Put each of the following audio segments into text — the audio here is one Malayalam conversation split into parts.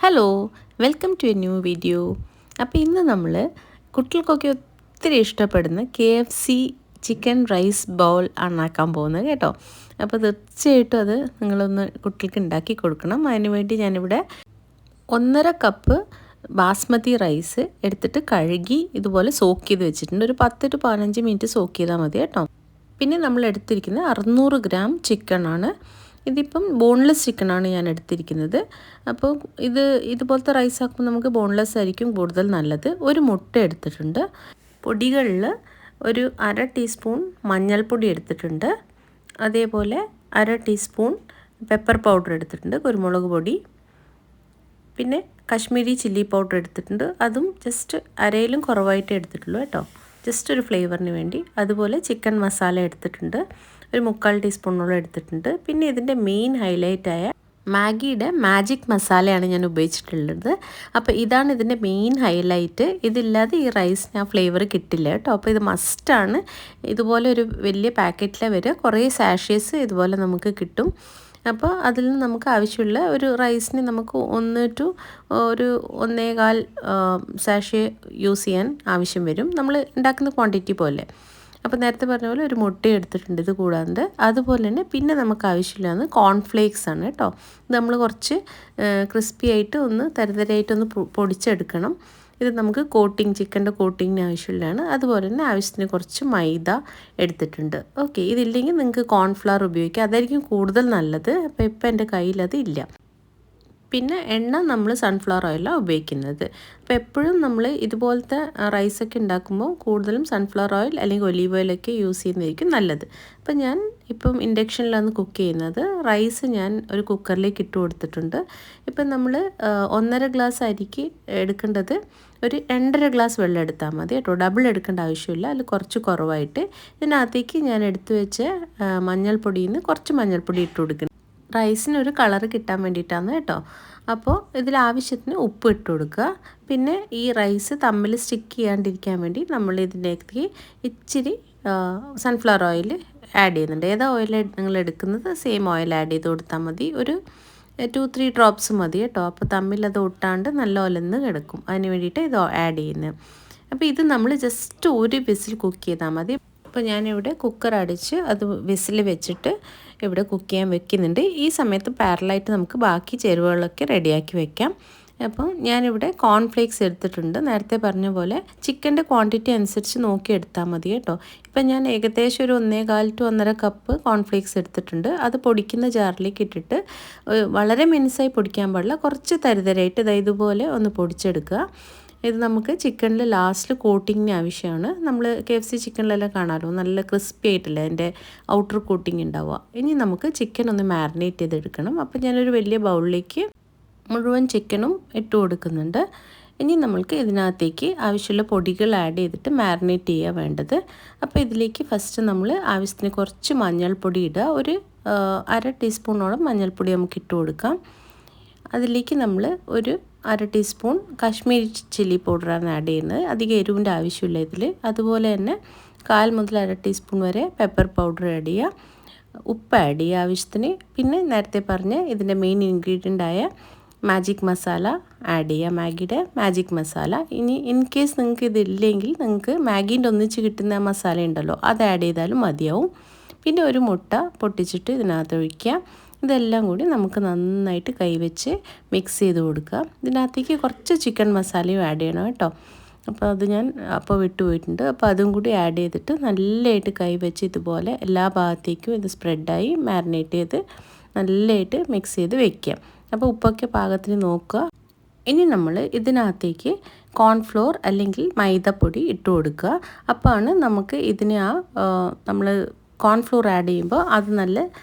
Hello, welcome to a new video. അപ്പോൾ ഇന്ന് നമ്മൾ കുട്ടികൾക്കൊക്കെ ഒത്തിരി ഇഷ്ടപ്പെടുന്ന KFC ചിക്കൻ റൈസ് ബൗൾ ആക്കാൻ പോകുന്നത് കേട്ടോ. അപ്പോൾ തീർച്ചയായിട്ടും അത് നിങ്ങളൊന്ന് കുട്ടികൾക്ക് ഉണ്ടാക്കി കൊടുക്കണം. അതിനുവേണ്ടി ഞാനിവിടെ 1.5 കപ്പ് ബാസ്മതി റൈസ് എടുത്തിട്ട് കഴുകി ഇതുപോലെ സോക്ക് ചെയ്ത് വെച്ചിട്ടുണ്ട്. ഒരു 10 to 15 മിനിറ്റ് സോക്ക് ചെയ്താൽ മതി കേട്ടോ. പിന്നെ നമ്മൾ എടുത്തിരിക്കുന്നത് 600 ഗ്രാം ചിക്കനാണ്. ഇതിപ്പം ബോൺലെസ് ചിക്കനാണ് ഞാൻ എടുത്തിരിക്കുന്നത്. അപ്പോൾ ഇതുപോലത്തെ റൈസ് ആക്കുമ്പോൾ നമുക്ക് ബോൺലെസ് ആയിരിക്കും കൂടുതൽ നല്ലത്. ഒരു മുട്ട എടുത്തിട്ടുണ്ട്. പൊടികളിൽ ഒരു 1/2 ടീസ്പൂൺ മഞ്ഞൾപ്പൊടി എടുത്തിട്ടുണ്ട്. അതേപോലെ 1/2 ടീസ്പൂൺ പെപ്പർ പൗഡർ എടുത്തിട്ടുണ്ട്, കുരുമുളക് പൊടി. പിന്നെ കശ്മീരി ചില്ലി പൗഡർ എടുത്തിട്ടുണ്ട്. അതും ജസ്റ്റ് അരയിലും കുറവായിട്ടേ എടുത്തിട്ടുള്ളൂ കേട്ടോ, ജസ്റ്റ് ഒരു ഫ്ലേവറിന് വേണ്ടി. അതുപോലെ ചിക്കൻ മസാല എടുത്തിട്ടുണ്ട്, ഒരു 3/4 ടീസ്പൂണോളം എടുത്തിട്ടുണ്ട്. പിന്നെ ഇതിൻ്റെ മെയിൻ ഹൈലൈറ്റായ മാഗിയുടെ മാജിക് മസാലയാണ് ഞാൻ ഉപയോഗിച്ചിട്ടുള്ളത്. അപ്പോൾ ഇതാണ് ഇതിൻ്റെ മെയിൻ ഹൈലൈറ്റ്. ഇതില്ലാതെ ഈ റൈസിന് ആ ഫ്ലേവർ കിട്ടില്ല കേട്ടോ. അപ്പോൾ ഇത് മസ്റ്റാണ്. ഇതുപോലെ ഒരു വലിയ പാക്കറ്റിലെ വരെ കുറേ സാഷേസ് ഇതുപോലെ നമുക്ക് കിട്ടും. അപ്പോൾ അതിൽ നിന്ന് നമുക്ക് ആവശ്യമുള്ള ഒരു റൈസിന് നമുക്ക് 1 to 1.25 സാഷേ യൂസ് ചെയ്യാൻ ആവശ്യം വരും, നമ്മൾ ഉണ്ടാക്കുന്ന ക്വാണ്ടിറ്റി പോലെ. അപ്പോൾ നേരത്തെ പറഞ്ഞ പോലെ ഒരു മുട്ട എടുത്തിട്ടുണ്ട്. ഇത് കൂടാണ്ട് അതുപോലെ തന്നെ പിന്നെ നമുക്ക് ആവശ്യമില്ലാന്ന് കോൺഫ്ലേക്സ് ആണ് കേട്ടോ. ഇത് നമ്മൾ കുറച്ച് ക്രിസ്പി ആയിട്ട് ഒന്ന് തരതരായിട്ടൊന്ന് പൊടിച്ചെടുക്കണം. ഇത് നമുക്ക് ചിക്കൻ്റെ കോട്ടിങ്ങിന് ആവശ്യമുള്ളതാണ്. അതുപോലെ തന്നെ ആവശ്യത്തിന് കുറച്ച് മൈദ എടുത്തിട്ടുണ്ട്. ഓക്കെ, ഇതില്ലെങ്കിൽ നിങ്ങൾക്ക് കോൺഫ്ലവർ ഉപയോഗിക്കാം, അതായിരിക്കും കൂടുതൽ നല്ലത്. അപ്പോൾ ഇപ്പം എൻ്റെ കയ്യിലത് ഇല്ല. പിന്നെ എണ്ണ നമ്മൾ സൺഫ്ലവർ ഓയിലാണ് ഉപയോഗിക്കുന്നത്. അപ്പോൾ എപ്പോഴും നമ്മൾ ഇതുപോലത്തെ റൈസൊക്കെ ഉണ്ടാക്കുമ്പോൾ കൂടുതലും സൺഫ്ലവർ ഓയിൽ അല്ലെങ്കിൽ ഒലീവ് ഓയിലൊക്കെ യൂസ് ചെയ്യുന്നതായിരിക്കും നല്ലത്. അപ്പോൾ ഞാൻ ഇപ്പം ഇൻഡക്ഷനിലാണ് കുക്ക് ചെയ്യുന്നത്. റൈസ് ഞാൻ ഒരു കുക്കറിലേക്ക് ഇട്ട് കൊടുത്തിട്ടുണ്ട്. ഇപ്പം നമ്മൾ 1.5 ഗ്ലാസ് അരിക്ക് എടുക്കേണ്ടത് ഒരു 2.5 ഗ്ലാസ് വെള്ളം എടുത്താൽ മതി കേട്ടോ. ഡബിൾ എടുക്കേണ്ട ആവശ്യമില്ല, അതിൽ കുറച്ച് കുറവായിട്ട്. ഇതിനകത്തേക്ക് ഞാൻ എടുത്തു വെച്ച മഞ്ഞൾപ്പൊടിയിൽ നിന്ന് കുറച്ച് മഞ്ഞൾപ്പൊടി ഇട്ട് കൊടുക്കണം. റൈസിനൊരു കളറ് കിട്ടാൻ വേണ്ടിയിട്ടാണ് കേട്ടോ. അപ്പോൾ ഇതിൽ ആവശ്യത്തിന് ഉപ്പ് ഇട്ട് കൊടുക്കുക. പിന്നെ ഈ റൈസ് തമ്മിൽ സ്റ്റിക്ക് ചെയ്യാണ്ടിരിക്കാൻ വേണ്ടി നമ്മൾ ഇതിലേക്ക് ഇച്ചിരി സൺഫ്ലവർ ഓയിൽ ആഡ് ചെയ്യുന്നുണ്ട്. ഏതാ ഓയിൽ നിങ്ങൾ എടുക്കുന്നത് സെയിം ഓയിൽ ആഡ് ചെയ്ത് കൊടുത്താൽ മതി. ഒരു 2-3 ഡ്രോപ്സ് മതി കേട്ടോ. അപ്പോൾ തമ്മിൽ അത് ഒട്ടാണ്ട് നല്ല ഒലന്ന് കിടക്കും. അതിന് വേണ്ടിയിട്ട് ഇത് ആഡ് ചെയ്യുന്നത്. അപ്പോൾ ഇത് നമ്മൾ ജസ്റ്റ് ഒരു വിസിൽ കുക്ക് ചെയ്താൽ മതി. അപ്പോൾ ഞാനിവിടെ കുക്കർ അടിച്ച് അത് വിസിൽ വെച്ചിട്ട് ഇവിടെ കുക്ക് ചെയ്യാൻ വെക്കുന്നുണ്ട്. ഈ സമയത്ത് പാരലായിട്ട് നമുക്ക് ബാക്കി ചേരുവകളൊക്കെ റെഡിയാക്കി വെക്കാം. അപ്പം ഞാനിവിടെ കോൺഫ്ലേക്സ് എടുത്തിട്ടുണ്ട്. നേരത്തെ പറഞ്ഞ പോലെ ചിക്കൻ്റെ ക്വാണ്ടിറ്റി അനുസരിച്ച് നോക്കി എടുത്താൽ മതി കേട്ടോ. ഇപ്പം ഞാൻ ഏകദേശം ഒരു 1.25 to 1.5 കപ്പ് കോൺഫ്ലേക്സ് എടുത്തിട്ടുണ്ട്. അത് പൊടിക്കുന്ന ജാറിലേക്ക് ഇട്ടിട്ട് വളരെ മിനുസായി പൊടിക്കാൻ പാടില്ല, കുറച്ച് തരിതരായിട്ട് ഇതുപോലെ ഒന്ന് പൊടിച്ചെടുക്കുക. ഇത് നമുക്ക് ചിക്കനിൽ ലാസ്റ്റിൽ കോട്ടിങ്ങിന് ആവശ്യമാണ്. നമ്മൾ KFC ചിക്കനിലെല്ലാം കാണാമല്ലോ, നല്ല ക്രിസ്പി ആയിട്ടല്ലേ അതിൻ്റെ ഔട്ടർ കോട്ടിങ് ഉണ്ടാവുക. ഇനി നമുക്ക് ചിക്കൻ ഒന്ന് മാരിനേറ്റ് ചെയ്തെടുക്കണം. അപ്പോൾ ഞാനൊരു വലിയ ബൗളിലേക്ക് മുഴുവൻ ചിക്കനും ഇട്ട് കൊടുക്കുന്നുണ്ട്. ഇനി നമ്മൾക്ക് ഇതിനകത്തേക്ക് ആവശ്യമുള്ള പൊടികൾ ആഡ് ചെയ്തിട്ട് മാരിനേറ്റ് ചെയ്യുക വേണ്ടത്. അപ്പോൾ ഇതിലേക്ക് ഫസ്റ്റ് നമ്മൾ ആവശ്യത്തിന് കുറച്ച് മഞ്ഞൾപ്പൊടി ഇടുക. ഒരു 1/2 ടീസ്പൂണോളം മഞ്ഞൾപ്പൊടി നമുക്ക് ഇട്ട് കൊടുക്കാം. അതിലേക്ക് നമ്മൾ ഒരു 1/2 ടീസ്പൂൺ കാശ്മീരി ചില്ലി പൗഡറാണ് ആഡ് ചെയ്യുന്നത്. അധികം എരിവിൻ്റെ ആവശ്യമില്ല ഇതിൽ. അതുപോലെ തന്നെ 1/4 മുതൽ 1/2 ടീസ്പൂൺ വരെ പെപ്പർ പൗഡർ ആഡ് ചെയ്യുക. ഉപ്പ് ആഡ് ചെയ്യുക ആവശ്യത്തിന്. പിന്നെ നേരത്തെ പറഞ്ഞ ഇതിൻ്റെ മെയിൻ ഇൻഗ്രീഡിയൻ്റായ മാജിക് മസാല ആഡ് ചെയ്യുക, മാഗിയുടെ മാജിക് മസാല. ഇനി ഇൻ കേസ് നിങ്ങൾക്ക് ഇതില്ലെങ്കിൽ നിങ്ങൾക്ക് മാഗീൻ്റെ ഒന്നിച്ച് കിട്ടുന്ന മസാല ഉണ്ടല്ലോ, അത് ആഡ് ചെയ്താലും മതിയാവും. പിന്നെ ഒരു മുട്ട പൊട്ടിച്ചിട്ട് ഇതിനകത്ത് ഒഴിക്കുക. ഇതെല്ലാം കൂടി നമുക്ക് നന്നായിട്ട് കൈവച്ച് മിക്സ് ചെയ്ത് കൊടുക്കുക. ഇതിനകത്തേക്ക് കുറച്ച് ചിക്കൻ മസാലയും ആഡ് ചെയ്യണം കേട്ടോ. അപ്പോൾ അത് ഞാൻ വിട്ടുപോയിട്ടുണ്ട്. അപ്പോൾ അതും കൂടി ആഡ് ചെയ്തിട്ട് നല്ലതായിട്ട് കൈവച്ച് ഇതുപോലെ എല്ലാ ഭാഗത്തേക്കും ഇത് സ്പ്രെഡായി മാരിനേറ്റ് ചെയ്ത് നല്ലതായിട്ട് മിക്സ് ചെയ്ത് വെക്കുക. അപ്പോൾ ഉപ്പൊക്കെ പാകത്തിന് നോക്കുക. ഇനി നമ്മൾ ഇതിനകത്തേക്ക് കോൺഫ്ലോർ അല്ലെങ്കിൽ മൈദപ്പൊടി ഇട്ട് കൊടുക്കുക. അപ്പോഴാണ് നമുക്ക് ഇതിനെ നമ്മൾ കോൺഫ്ലോർ ആഡ് ചെയ്യുമ്പോൾ അത് നല്ല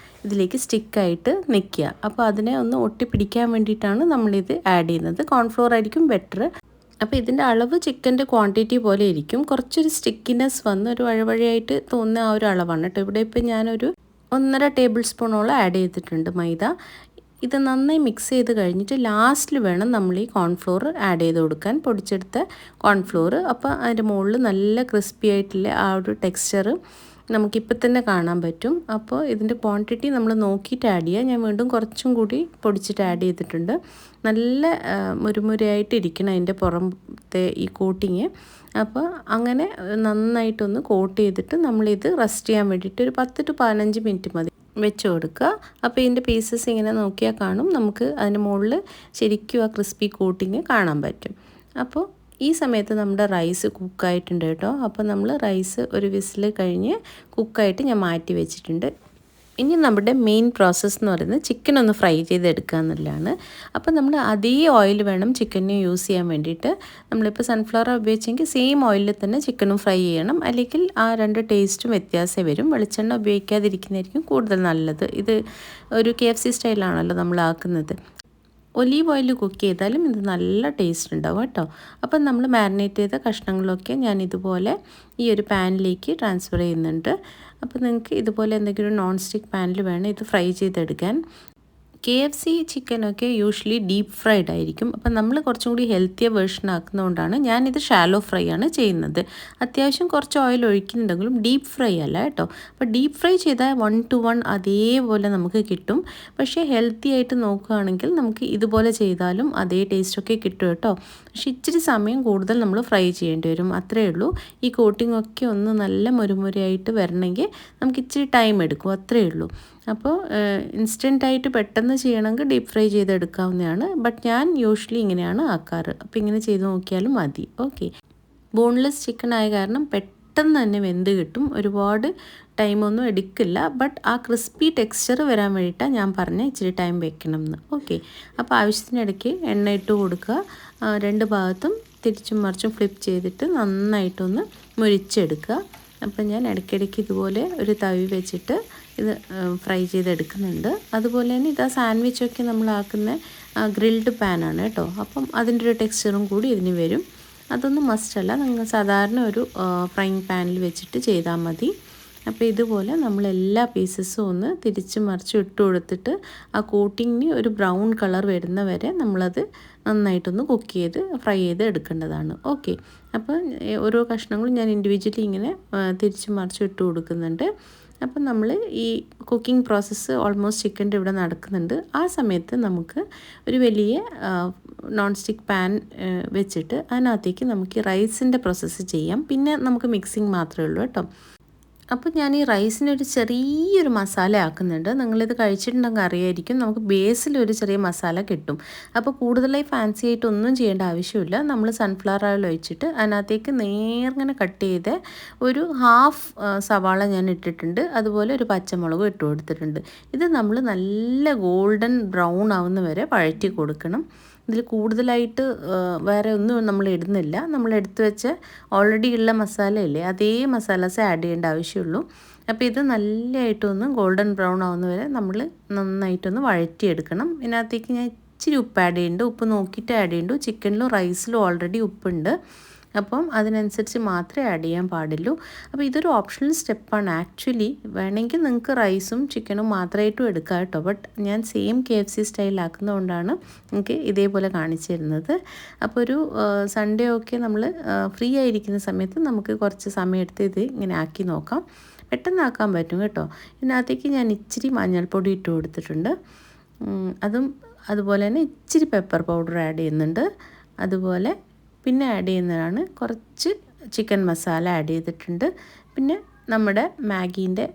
ഇതിലേക്ക് സ്റ്റിക്കായിട്ട് നിൽക്കുക. അപ്പോൾ അതിനെ ഒന്ന് ഒട്ടിപ്പിടിക്കാൻ വേണ്ടിയിട്ടാണ് നമ്മളിത് ആഡ് ചെയ്യുന്നത്. കോൺഫ്ലോർ ആയിരിക്കും ബെറ്റർ. അപ്പോൾ ഇതിൻ്റെ അളവ് ചിക്കൻ്റെ ക്വാണ്ടിറ്റി പോലെ ഇരിക്കും. കുറച്ചൊരു സ്റ്റിക്കിനെസ് വന്ന് ഒരു വഴുവഴിയായിട്ട് തോന്നുന്ന ആ ഒരു അളവാണ് കേട്ടോ. ഇവിടെ ഇപ്പോൾ ഞാനൊരു 1.5 ടേബിൾ സ്പൂണോളം ആഡ് ചെയ്തിട്ടുണ്ട് മൈദ. ഇത് നന്നായി മിക്സ് ചെയ്ത് കഴിഞ്ഞിട്ട് ലാസ്റ്റിൽ വേണം നമ്മൾ ഈ കോൺഫ്ലോർ ആഡ് ചെയ്ത് കൊടുക്കാൻ, പൊടിച്ചെടുത്ത കോൺഫ്ലോർ. അപ്പോൾ അതിൻ്റെ മുകളിൽ നല്ല ക്രിസ്പി ആയിട്ടുള്ള ആ ഒരു ടെക്സ്ചർ നമുക്കിപ്പോൾ തന്നെ കാണാൻ പറ്റും. അപ്പോൾ ഇതിൻ്റെ ക്വാണ്ടിറ്റി നമ്മൾ നോക്കിയിട്ട് ആഡ് ചെയ്യുക. ഞാൻ വീണ്ടും കുറച്ചും കൂടി പൊടിച്ചിട്ട് ആഡ് ചെയ്തിട്ടുണ്ട്. നല്ല മുരുമുരയായിട്ട് ഇരിക്കണം അതിൻ്റെ പുറത്തെ ഈ കോട്ടിങ്. അപ്പോൾ അങ്ങനെ നന്നായിട്ടൊന്ന് കോട്ട് ചെയ്തിട്ട് നമ്മളിത് റെസ്റ്റ് ചെയ്യാൻ വേണ്ടിയിട്ട് ഒരു 10 to 15 മിനിറ്റ് മതി വെച്ച് കൊടുക്കുക. അപ്പോൾ ഇതിൻ്റെ പീസസ് ഇങ്ങനെ നോക്കിയാൽ കാണും. നമുക്ക് അതിൻ്റെ മുകളിൽ ശരിക്കും ആ ക്രിസ്പി കോട്ടിങ് കാണാൻ പറ്റും. അപ്പോൾ ഈ സമയത്ത് നമ്മുടെ റൈസ് കുക്കായിട്ടുണ്ട് കേട്ടോ. അപ്പോൾ നമ്മൾ റൈസ് ഒരു വിസിൽ കഴിഞ്ഞ് കുക്കായിട്ട് ഞാൻ മാറ്റി വെച്ചിട്ടുണ്ട്. ഇനി നമ്മുടെ മെയിൻ പ്രോസസ്സ് എന്ന് പറയുന്നത് ചിക്കൻ ഒന്ന് ഫ്രൈ ചെയ്തെടുക്കുക എന്നുള്ളതാണ്. അപ്പോൾ നമ്മൾ അതേ ഓയിൽ വേണം ചിക്കനെ യൂസ് ചെയ്യാൻ വേണ്ടിയിട്ട്. നമ്മളിപ്പോൾ സൺഫ്ലവർ ഉപയോഗിച്ചെങ്കിൽ സെയിം ഓയിലിൽ തന്നെ ചിക്കനും ഫ്രൈ ചെയ്യണം. അല്ലെങ്കിൽ ആ രണ്ട് ടേസ്റ്റും വ്യത്യാസം വരും. വെളിച്ചെണ്ണ ഉപയോഗിക്കാതിരിക്കുന്നതായിരിക്കും കൂടുതൽ നല്ലത്. ഇത് ഒരു KFC സ്റ്റൈലാണല്ലോ നമ്മൾ ആക്കുന്നത്. ഒലീവ് ഓയിൽ കുക്ക് ചെയ്താലും ഇത് നല്ല ടേസ്റ്റ് ഉണ്ടാവും കേട്ടോ. അപ്പം നമ്മൾ മാരിനേറ്റ് ചെയ്ത കഷ്ണങ്ങളൊക്കെ ഞാൻ ഇതുപോലെ ഈ ഒരു പാനിലേക്ക് ട്രാൻസ്ഫർ ചെയ്യുന്നുണ്ട്. അപ്പോൾ നിങ്ങൾക്ക് ഇതുപോലെ എന്തെങ്കിലും നോൺ സ്റ്റിക്ക് പാനിൽ വേണം ഇത് ഫ്രൈ ചെയ്തെടുക്കാൻ. KFC ചിക്കനൊക്കെ യൂഷ്വലി ഡീപ്പ് ഫ്രൈഡ് ആയിരിക്കും. അപ്പം നമ്മൾ കുറച്ചും കൂടി ഹെൽത്തിയ വേർഷൻ ആക്കുന്നതുകൊണ്ടാണ് ഞാനിത് ഷാലോ ഫ്രൈ ആണ് ചെയ്യുന്നത്. അത്യാവശ്യം കുറച്ച് ഓയിൽ ഒഴിക്കുന്നുണ്ടെങ്കിലും ഡീപ്പ് ഫ്രൈ അല്ല കേട്ടോ. അപ്പോൾ ഡീപ്പ് ഫ്രൈ ചെയ്താൽ 1 to 1 അതേപോലെ നമുക്ക് കിട്ടും. പക്ഷേ ഹെൽത്തി ആയിട്ട് നോക്കുകയാണെങ്കിൽ നമുക്ക് ഇതുപോലെ ചെയ്താലും അതേ ടേസ്റ്റൊക്കെ കിട്ടും കേട്ടോ. പക്ഷേ ഇച്ചിരി സമയം കൂടുതൽ നമ്മൾ ഫ്രൈ ചെയ്യേണ്ടി വരും, അത്രയേ ഉള്ളൂ. ഈ കോട്ടിംഗ് ഒക്കെ ഒന്ന് നല്ല മുരുമുരയായിട്ട് വരണമെങ്കിൽ നമുക്ക് ഇച്ചിരി ടൈം എടുക്കും, അത്രയേ ഉള്ളൂ. അപ്പോൾ ഇൻസ്റ്റൻ്റായിട്ട് പെട്ടെന്ന് ചെയ്യണമെങ്കിൽ ഡീപ്പ് ഫ്രൈ ചെയ്തെടുക്കാവുന്നതാണ്. ബട്ട് ഞാൻ യൂഷ്വലി ഇങ്ങനെയാണ് ആക്കാറ്. അപ്പോൾ ഇങ്ങനെ ചെയ്ത് നോക്കിയാലും മതി. ഓക്കെ, ബോൺലെസ് ചിക്കൻ ആയ കാരണം പെട്ടെന്ന് തന്നെ വെന്ത് കിട്ടും. ഒരുപാട് ടൈമൊന്നും എടുക്കില്ല. ബട്ട് ആ ക്രിസ്പി ടെക്സ്ചർ വരാൻ വേണ്ടിയിട്ടാണ് ഞാൻ പറഞ്ഞ ഇച്ചിരി ടൈം വെക്കണം എന്ന്. ഓക്കെ, അപ്പോൾ ആവശ്യത്തിനിടയ്ക്ക് എണ്ണ ഇട്ട് കൊടുക്കുക. രണ്ട് ഭാഗത്തും തിരിച്ചും മറിച്ചും ഫ്ലിപ്പ് ചെയ്തിട്ട് നന്നായിട്ടൊന്ന് മുരിച്ചെടുക്കുക. അപ്പം ഞാൻ ഇടയ്ക്കിടയ്ക്ക് ഇതുപോലെ ഒരു തവി വെച്ചിട്ട് ഇത് ഫ്രൈ ചെയ്തെടുക്കുന്നുണ്ട്. അതുപോലെ തന്നെ ഇത് സാൻഡ്വിച്ചൊക്കെ നമ്മളാക്കുന്ന ഗ്രിൽഡ് പാനാണ് കേട്ടോ. അപ്പം അതിൻ്റെ ഒരു ടെക്സ്ചറും കൂടി ഇതിന് വരും. അതൊന്നും മസ്റ്റല്ല, നിങ്ങൾ സാധാരണ ഒരു ഫ്രൈങ് പാനിൽ വെച്ചിട്ട് ചെയ്താൽ മതി. അപ്പോൾ ഇതുപോലെ നമ്മൾ എല്ലാ പീസസും ഒന്ന് തിരിച്ച് മറിച്ച് ഇട്ട് കൊടുത്തിട്ട് ആ കോട്ടിങ്ങിന് ഒരു ബ്രൗൺ കളർ വരുന്ന വരെ നമ്മളത് നന്നായിട്ടൊന്ന് കുക്ക് ചെയ്ത് ഫ്രൈ ചെയ്ത് എടുക്കേണ്ടതാണ്. ഓക്കെ, അപ്പോൾ ഓരോ കഷ്ണങ്ങളും ഞാൻ ഇൻഡിവിജ്വലി ഇങ്ങനെ തിരിച്ച് മറിച്ച് ഇട്ട് കൊടുക്കുന്നുണ്ട്. അപ്പം നമ്മൾ ഈ കുക്കിംഗ് പ്രോസസ്സ് ഓൾമോസ്റ്റ് ചിക്കൻ്റെ ഇവിടെ നടക്കുന്നുണ്ട്. ആ സമയത്ത് നമുക്ക് ഒരു വലിയ നോൺ സ്റ്റിക്ക് പാൻ വെച്ചിട്ട് അതിനകത്തേക്ക് നമുക്ക് ഈ റൈസിൻ്റെ പ്രോസസ്സ് ചെയ്യാം. പിന്നെ നമുക്ക് മിക്സിങ് മാത്രമേ ഉള്ളൂ കേട്ടോ. അപ്പോൾ ഞാൻ ഈ റൈസിനൊരു ചെറിയൊരു മസാല ആക്കുന്നുണ്ട്. നിങ്ങളിത് കഴിച്ചിട്ടുണ്ടെങ്കിൽ അറിയായിരിക്കും. നമുക്ക് ബേസിലൊരു ചെറിയ മസാല കിട്ടും. അപ്പോൾ കൂടുതലായി ഫാൻസി ആയിട്ട് ഒന്നും ചെയ്യേണ്ട ആവശ്യമില്ല. നമ്മൾ സൺഫ്ലവർ ഓയിൽ ഒഴിച്ചിട്ട് അതിനകത്തേക്ക് നേർങ്ങനെ കട്ട് ചെയ്ത് ഒരു ഹാഫ് സവാള ഞാൻ ഇട്ടിട്ടുണ്ട്. അതുപോലെ ഒരു പച്ചമുളകും ഇട്ട് കൊടുത്തിട്ടുണ്ട്. ഇത് നമ്മൾ നല്ല ഗോൾഡൻ ബ്രൗൺ ആവുന്ന വരെ വഴറ്റി കൊടുക്കണം. ഇതിൽ കൂടുതലായിട്ട് വേറെ ഒന്നും നമ്മൾ ഇടുന്നില്ല. നമ്മൾ എടുത്തു വെച്ച ഓൾറെഡി ഉള്ള മസാലയില്ലേ, അതേ മസാലാസ് ആഡ് ചെയ്യേണ്ട ആവശ്യമുള്ളൂ. അപ്പോൾ ഇത് നല്ലതായിട്ടൊന്ന് ഗോൾഡൻ ബ്രൗൺ ആവുന്ന വരെ നമ്മൾ നന്നായിട്ടൊന്ന് വഴറ്റിയെടുക്കണം. ഇതിനകത്തേക്ക് ഞാൻ ഇച്ചിരി ഉപ്പ് ആഡ് ചെയ്യുന്നുണ്ട്. ഉപ്പ് നോക്കിയിട്ട് ആഡ് ചെയ്യുന്നുണ്ട്. ചിക്കനിലും റൈസിലും ഓൾറെഡി ഉപ്പുണ്ട്. അപ്പം അതിനനുസരിച്ച് മാത്രമേ ആഡ് ചെയ്യാൻ പാടുള്ളൂ. അപ്പോൾ ഇതൊരു ഓപ്ഷണൽ സ്റ്റെപ്പാണ് ആക്ച്വലി. വേണമെങ്കിൽ നിങ്ങൾക്ക് റൈസും ചിക്കനും മാത്രമായിട്ടും എടുക്കാം കേട്ടോ. ബട്ട് ഞാൻ സെയിം KFC സ്റ്റൈലാക്കുന്നതുകൊണ്ടാണ് നിങ്ങൾക്ക് ഇതേപോലെ കാണിച്ചു തരുന്നത്. അപ്പോൾ ഒരു സൺഡേ ഒക്കെ നമ്മൾ ഫ്രീ ആയിരിക്കുന്ന സമയത്ത് നമുക്ക് കുറച്ച് സമയം എടുത്ത് ഇത് ഇങ്ങനെ ആക്കി നോക്കാം. പെട്ടെന്നാക്കാൻ പറ്റും കേട്ടോ. ഇതിനകത്തേക്ക് ഞാൻ ഇച്ചിരി മഞ്ഞൾപ്പൊടി ഇട്ട് കൊടുത്തിട്ടുണ്ട്. അതുപോലെ തന്നെ ഇച്ചിരി പെപ്പർ പൗഡർ ആഡ് ചെയ്യുന്നുണ്ട്. അതുപോലെ പിന്നെ ആഡ് ചെയ്യുന്നതാണ് കുറച്ച് ചിക്കൻ മസാല ആഡ് ചെയ്തിട്ടുണ്ട്. പിന്നെ നമ്മുടെ മാഗീൻ്റെ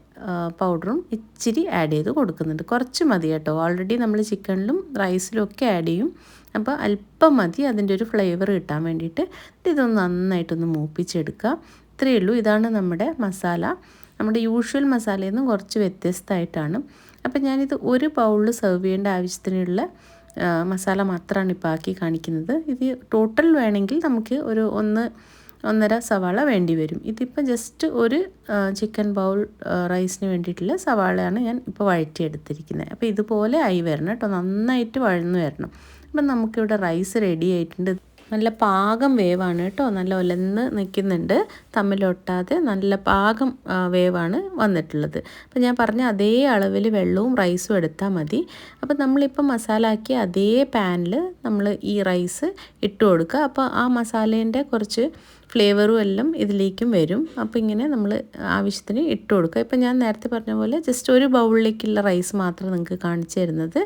പൗഡറും ഇച്ചിരി ആഡ് ചെയ്ത് കൊടുക്കുന്നുണ്ട്. കുറച്ച് മതി കേട്ടോ. ഓൾറെഡി നമ്മൾ ചിക്കനിലും റൈസിലും ഒക്കെ ആഡ് ചെയ്യും. അപ്പോൾ അല്പം മതി അതിൻ്റെ ഒരു ഫ്ലേവർ കിട്ടാൻ വേണ്ടിയിട്ട്. ഇതൊന്ന് നന്നായിട്ടൊന്ന് മൂപ്പിച്ചെടുക്കുക. ഇത്രയേ ഉള്ളൂ. ഇതാണ് നമ്മുടെ മസാല. നമ്മുടെ യൂഷ്വൽ മസാലയിൽ നിന്നും കുറച്ച് വ്യത്യസ്തമായിട്ടാണ്. അപ്പോൾ ഞാനിത് ഒരു ബൗളിൽ സെർവ് ചെയ്യേണ്ട ആവശ്യത്തിനുള്ള മസാല മാത്രമാണ് ഇപ്പോൾ ആക്കി കാണിക്കുന്നത്. ഇത് ടോട്ടൽ വേണമെങ്കിൽ നമുക്ക് ഒരു 1.5 സവാള വേണ്ടി വരും. ഇതിപ്പോൾ ജസ്റ്റ് ഒരു ചിക്കൻ ബൗൾ റൈസിന് വേണ്ടിയിട്ടുള്ള സവാളയാണ് ഞാൻ ഇപ്പോൾ വഴറ്റിയെടുത്തിരിക്കുന്നത്. അപ്പോൾ ഇതുപോലെ ആയി വരണം കേട്ടോ. നന്നായിട്ട് വഴന്ന് വരണം. അപ്പം നമുക്കിവിടെ റൈസ് റെഡി ആയിട്ടുണ്ട്. നല്ല പാകം വേവാണ് കേട്ടോ, നല്ല ഒലന്ന് നിൽക്കുന്നുണ്ട്, തമ്മിലൊട്ടാതെ നല്ല പാകം വേവാണ് വന്നിട്ടുള്ളത്. അപ്പോൾ ഞാൻ പറഞ്ഞ അതേ അളവിൽ വെള്ളവും റൈസും എടുത്താൽ മതി. അപ്പോൾ നമ്മളിപ്പോൾ മസാല ആക്കിയ അതേ പാനിൽ നമ്മൾ ഈ റൈസ് ഇട്ട് കൊടുക്കുക. അപ്പോൾ ആ മസാലേൻ്റെ കുറച്ച് ഫ്ലേവറും എല്ലാം ഇതിലേക്കും വരും. അപ്പോൾ ഇങ്ങനെ നമ്മൾ ആവശ്യത്തിന് ഇട്ട് കൊടുക്കുക. ഇപ്പം ഞാൻ നേരത്തെ പറഞ്ഞ പോലെ ജസ്റ്റ് ഒരു ബൗളിലേക്കുള്ള റൈസ് മാത്രം നിങ്ങൾക്ക് കാണിച്ചു തരുന്നത്.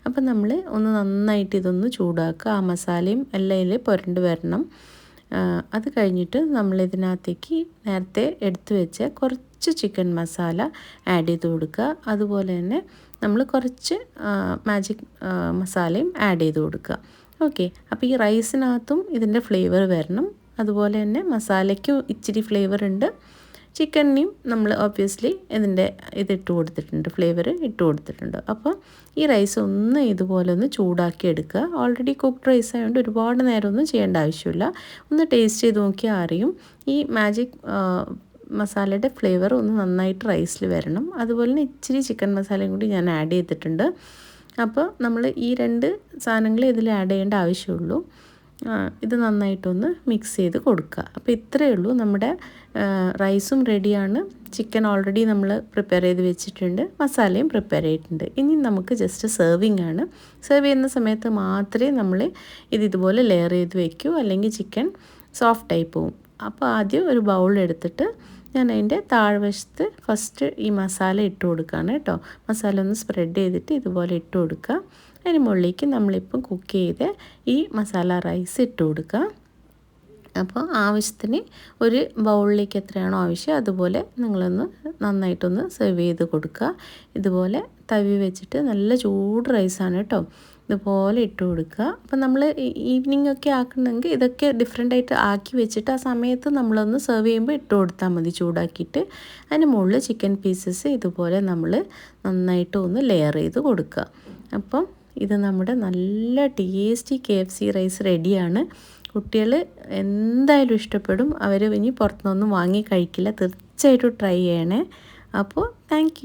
അപ്പം നമ്മൾ ഒന്ന് നന്നായിട്ട് ഇതൊന്ന് ചൂടാക്കുക. ആ മസാലയും എല്ലാം ഇതിൽ പുരണ്ട് വരണം. അത് കഴിഞ്ഞിട്ട് നമ്മൾ ഇതിനകത്തേക്ക് നേരത്തെ എടുത്തു വെച്ച കുറച്ച് ചിക്കൻ മസാല ആഡ് ചെയ്ത് കൊടുക്കുക. അതുപോലെ തന്നെ നമ്മൾ കുറച്ച് മാജിക് മസാലയും ആഡ് ചെയ്ത് കൊടുക്കുക. ഓക്കെ, അപ്പോൾ ഈ റൈസിനകത്തും ഇതിൻ്റെ ഫ്ലേവർ വരണം. അതുപോലെ തന്നെ മസാലയ്ക്കും ഇച്ചിരി ഫ്ലേവർ ഉണ്ട്, ചിക്കനിനും നമ്മൾ ഓബ്വിയസ്ലി ഇതിട്ട് കൊടുത്തിട്ടുണ്ട്, ഫ്ലേവർ ഇട്ട് കൊടുത്തിട്ടുണ്ട്. അപ്പോൾ ഈ റൈസ് ഒന്ന് ഇതുപോലെ ഒന്ന് ചൂടാക്കി എടുക്കുക. ഓൾറെഡി കുക്ക്ഡ് റൈസ് ആയതുകൊണ്ട് ഒരുപാട് നേരമൊന്നും ചെയ്യേണ്ട ആവശ്യമില്ല. ഒന്ന് ടേസ്റ്റ് ചെയ്ത് നോക്കിയാൽ അറിയും. ഈ മാജിക് മസാലയുടെ ഫ്ലേവർ ഒന്ന് നന്നായിട്ട് റൈസിൽ വരണം. അതുപോലെ തന്നെ ഇച്ചിരി ചിക്കൻ മസാലയും കൂടി ഞാൻ ആഡ് ചെയ്തിട്ടുണ്ട്. അപ്പോൾ നമ്മൾ ഈ 2 സാധനങ്ങൾ ഇതിൽ ആഡ് ചെയ്യേണ്ട ആവശ്യമുള്ളൂ. ഇത് നന്നായിട്ടൊന്ന് മിക്സ് ചെയ്ത് കൊടുക്കുക. അപ്പോൾ ഇത്രയേ ഉള്ളൂ, നമ്മുടെ റൈസും റെഡിയാണ്. ചിക്കൻ ഓൾറെഡി നമ്മൾ പ്രിപ്പയർ ചെയ്ത് വെച്ചിട്ടുണ്ട്, മസാലയും പ്രിപ്പയർ ചെയ്തിട്ടുണ്ട്. ഇനി നമുക്ക് ജസ്റ്റ് സെർവിങ് ആണ്. സെർവ് ചെയ്യുന്ന സമയത്ത് മാത്രമേ നമ്മൾ ഇതുപോലെ ലെയർ ചെയ്ത് വെക്കൂ, അല്ലെങ്കിൽ ചിക്കൻ സോഫ്റ്റായി പോവും. അപ്പോൾ ആദ്യം ഒരു ബൗൾ എടുത്തിട്ട് ഞാൻ അതിൻ്റെ താഴ്വശത്ത് ഫസ്റ്റ് ഈ മസാല ഇട്ട് കൊടുക്കുകയാണ് കേട്ടോ. മസാല ഒന്ന് സ്പ്രെഡ് ചെയ്തിട്ട് ഇതുപോലെ ഇട്ട് കൊടുക്കുക. അതിന് മുകളിലേക്ക് നമ്മളിപ്പം കുക്ക് ചെയ്ത് ഈ മസാല റൈസ് ഇട്ട് കൊടുക്കുക. അപ്പോൾ ആവശ്യത്തിന് ഒരു ബൗളിലേക്ക് എത്രയാണോ ആവശ്യം അതുപോലെ നിങ്ങളൊന്ന് നന്നായിട്ടൊന്ന് സെർവ് ചെയ്ത് കൊടുക്കുക. ഇതുപോലെ തവി വെച്ചിട്ട് നല്ല ചൂട് റൈസാണ് കേട്ടോ, ഇതുപോലെ ഇട്ട് കൊടുക്കുക. അപ്പം നമ്മൾ ഈവനിങ് ഒക്കെ ആക്കണമെങ്കിൽ ഇതൊക്കെ ഡിഫറെൻ്റായിട്ട് ആക്കി വെച്ചിട്ട് ആ സമയത്ത് നമ്മളൊന്ന് സെർവ് ചെയ്യുമ്പോൾ ഇട്ട് കൊടുത്താൽ മതി ചൂടാക്കിയിട്ട്. അതിന് മുകളിൽ ചിക്കൻ പീസസ് ഇതുപോലെ നമ്മൾ നന്നായിട്ട് ഒന്ന് ലെയർ ചെയ്ത് കൊടുക്കുക. അപ്പം ഇത് നമ്മുടെ നല്ല ടേസ്റ്റി KFC റൈസ് റെഡിയാണ്. കുട്ടികൾ എന്തായാലും ഇഷ്ടപ്പെടും. അവർ ഇനി പുറത്തുനിന്നൊന്നും വാങ്ങി കഴിക്കില്ല. തീർച്ചയായിട്ടും ട്രൈ ചെയ്യണേ. അപ്പോൾ താങ്ക്